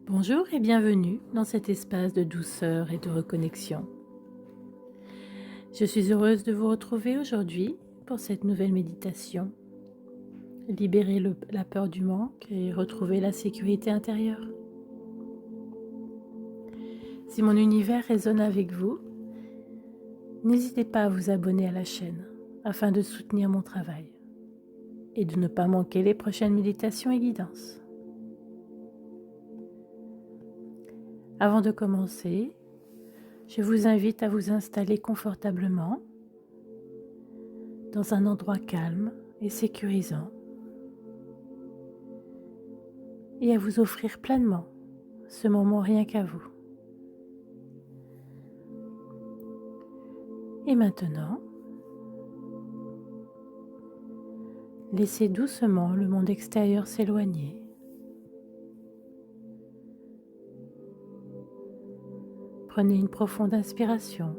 Bonjour et bienvenue dans cet espace de douceur et de reconnexion. Je suis heureuse de vous retrouver aujourd'hui pour cette nouvelle méditation. Libérer la peur du manque et retrouver la sécurité intérieure. Si mon univers résonne avec vous, n'hésitez pas à vous abonner à la chaîne afin de soutenir mon travail et de ne pas manquer les prochaines méditations et guidances. Avant de commencer, je vous invite à vous installer confortablement dans un endroit calme et sécurisant et à vous offrir pleinement ce moment rien qu'à vous. Et maintenant, laissez doucement le monde extérieur s'éloigner. Prenez une profonde inspiration,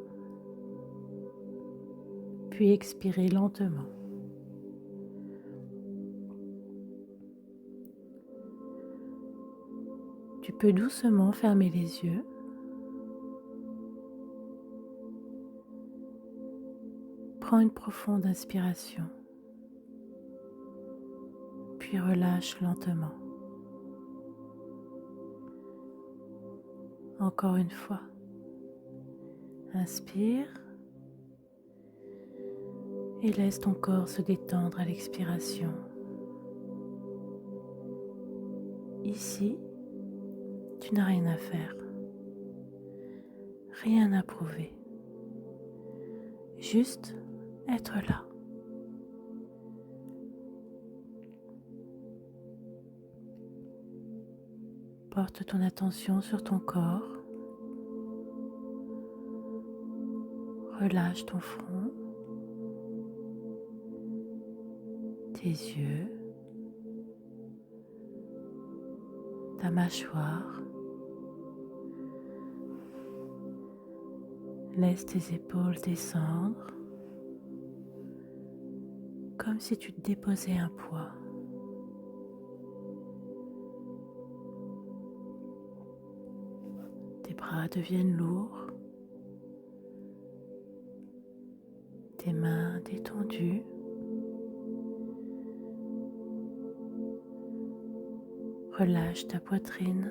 puis expirez lentement. Tu peux doucement fermer les yeux. Prends une profonde inspiration, puis relâche lentement. Encore une fois. Inspire et laisse ton corps se détendre à l'expiration. Ici, tu n'as rien à faire, rien à prouver, juste être là. Porte ton attention sur ton corps, relâche ton front, tes yeux, ta mâchoire. Laisse tes épaules descendre, comme si tu te déposais un poids. Tes bras deviennent lourds, tes mains détendues. Relâche ta poitrine,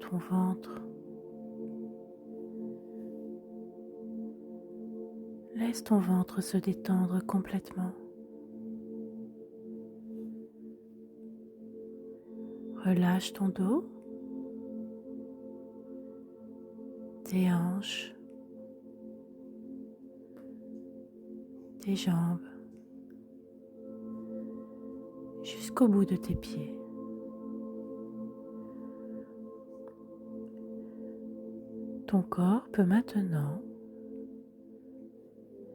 ton ventre. Laisse ton ventre se détendre complètement. Relâche ton dos, tes hanches, tes jambes, jusqu'au bout de tes pieds. Ton corps peut maintenant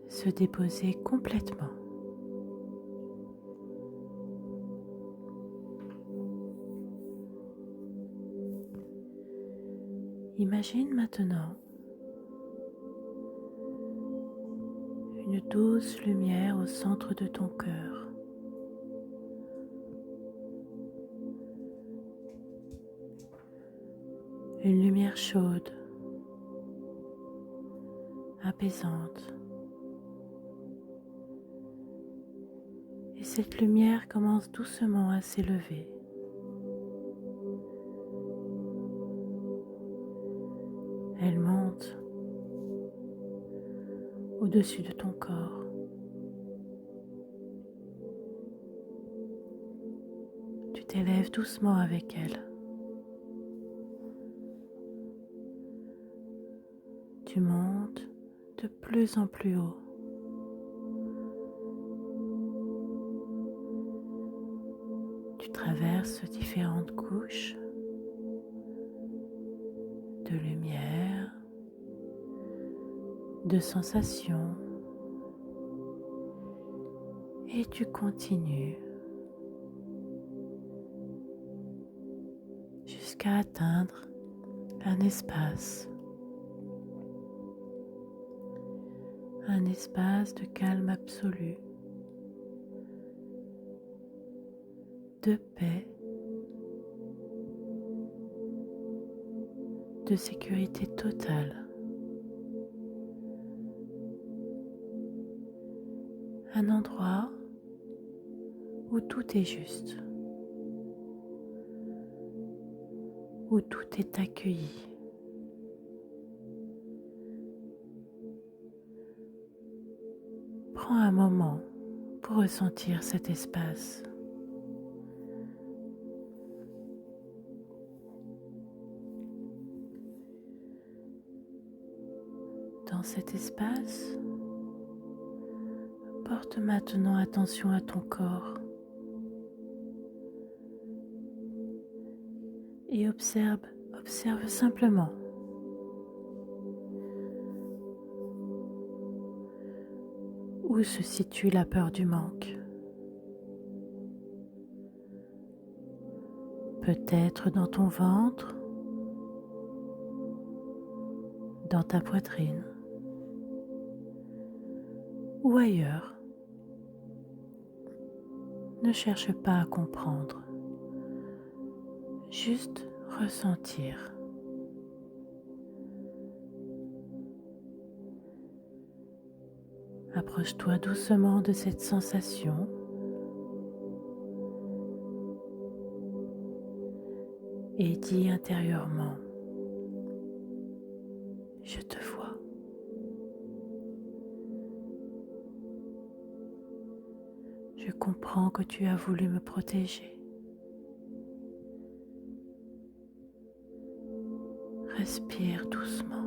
se déposer complètement. Imagine maintenant une douce lumière au centre de ton cœur. Une lumière chaude, apaisante. Et cette lumière commence doucement à s'élever. Elle monte au-dessus de ton corps. Tu t'élèves doucement avec elle. Tu montes de plus en plus haut. Tu traverses différentes couches de lumière, de sensations, et tu continues jusqu'à atteindre un espace de calme absolu, de paix, de sécurité totale. Un endroit où tout est juste, où tout est accueilli. Prends un moment pour ressentir cet espace. Dans cet espace, porte maintenant attention à ton corps et observe simplement. Où se situe la peur du manque? Peut-être dans ton ventre, dans ta poitrine ou ailleurs. Ne cherche pas à comprendre, juste ressentir. Approche-toi doucement de cette sensation et dis intérieurement: je te vois. Je comprends que tu as voulu me protéger. Respire doucement.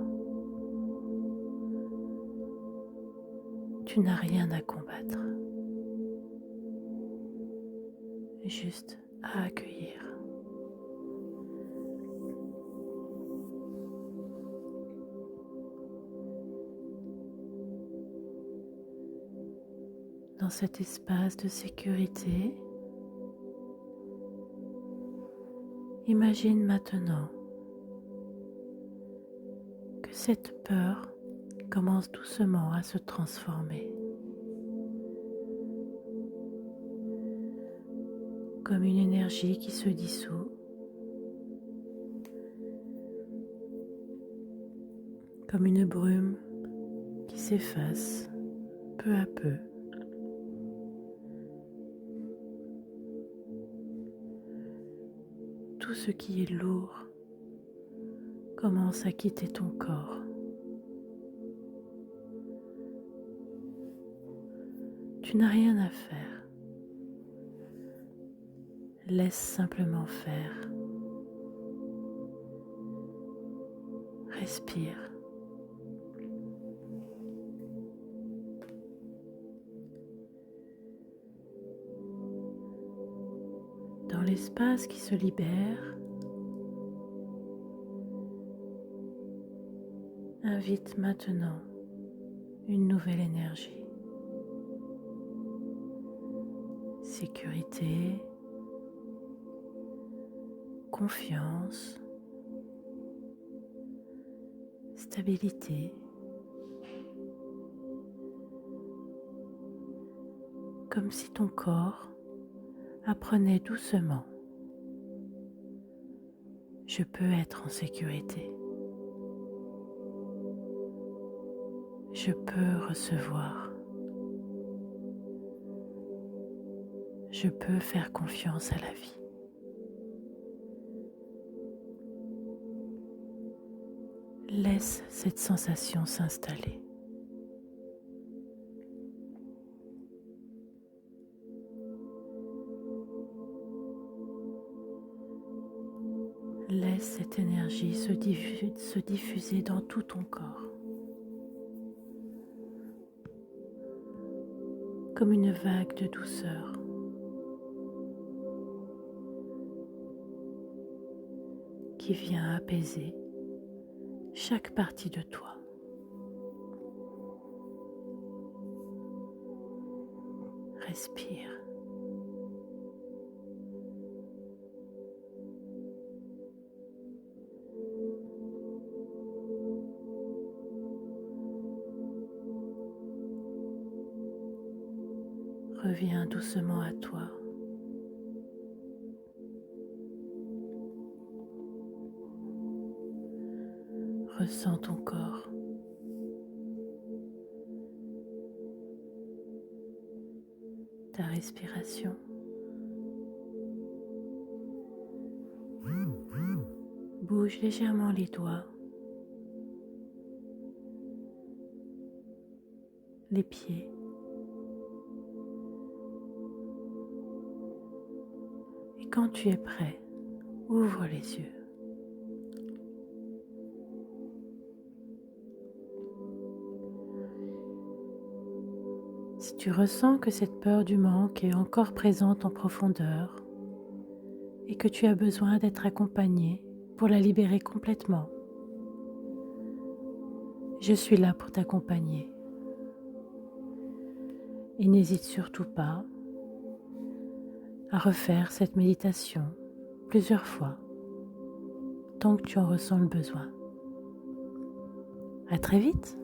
Tu n'as rien à combattre, juste à accueillir. Dans cet espace de sécurité, imagine maintenant que cette peur commence doucement à se transformer, comme une énergie qui se dissout, comme une brume qui s'efface peu à peu. Tout ce qui est lourd commence à quitter ton corps. Tu n'as rien à faire. Laisse simplement faire. Respire. Dans l'espace qui se libère, invite maintenant une nouvelle énergie. Sécurité, confiance, stabilité. Comme si ton corps apprenait doucement: je peux être en sécurité. Je peux recevoir. Je peux faire confiance à la vie. Laisse cette sensation s'installer. Laisse cette énergie se diffuser dans tout ton corps, comme une vague de douceur. Qui vient apaiser chaque partie de toi. Respire. Reviens doucement à toi. Ressens ton corps. Ta respiration. Bouge légèrement les doigts, les pieds. Et quand tu es prêt, ouvre les yeux. Si tu ressens que cette peur du manque est encore présente en profondeur et que tu as besoin d'être accompagné pour la libérer complètement, je suis là pour t'accompagner. Et n'hésite surtout pas à refaire cette méditation plusieurs fois, tant que tu en ressens le besoin. À très vite!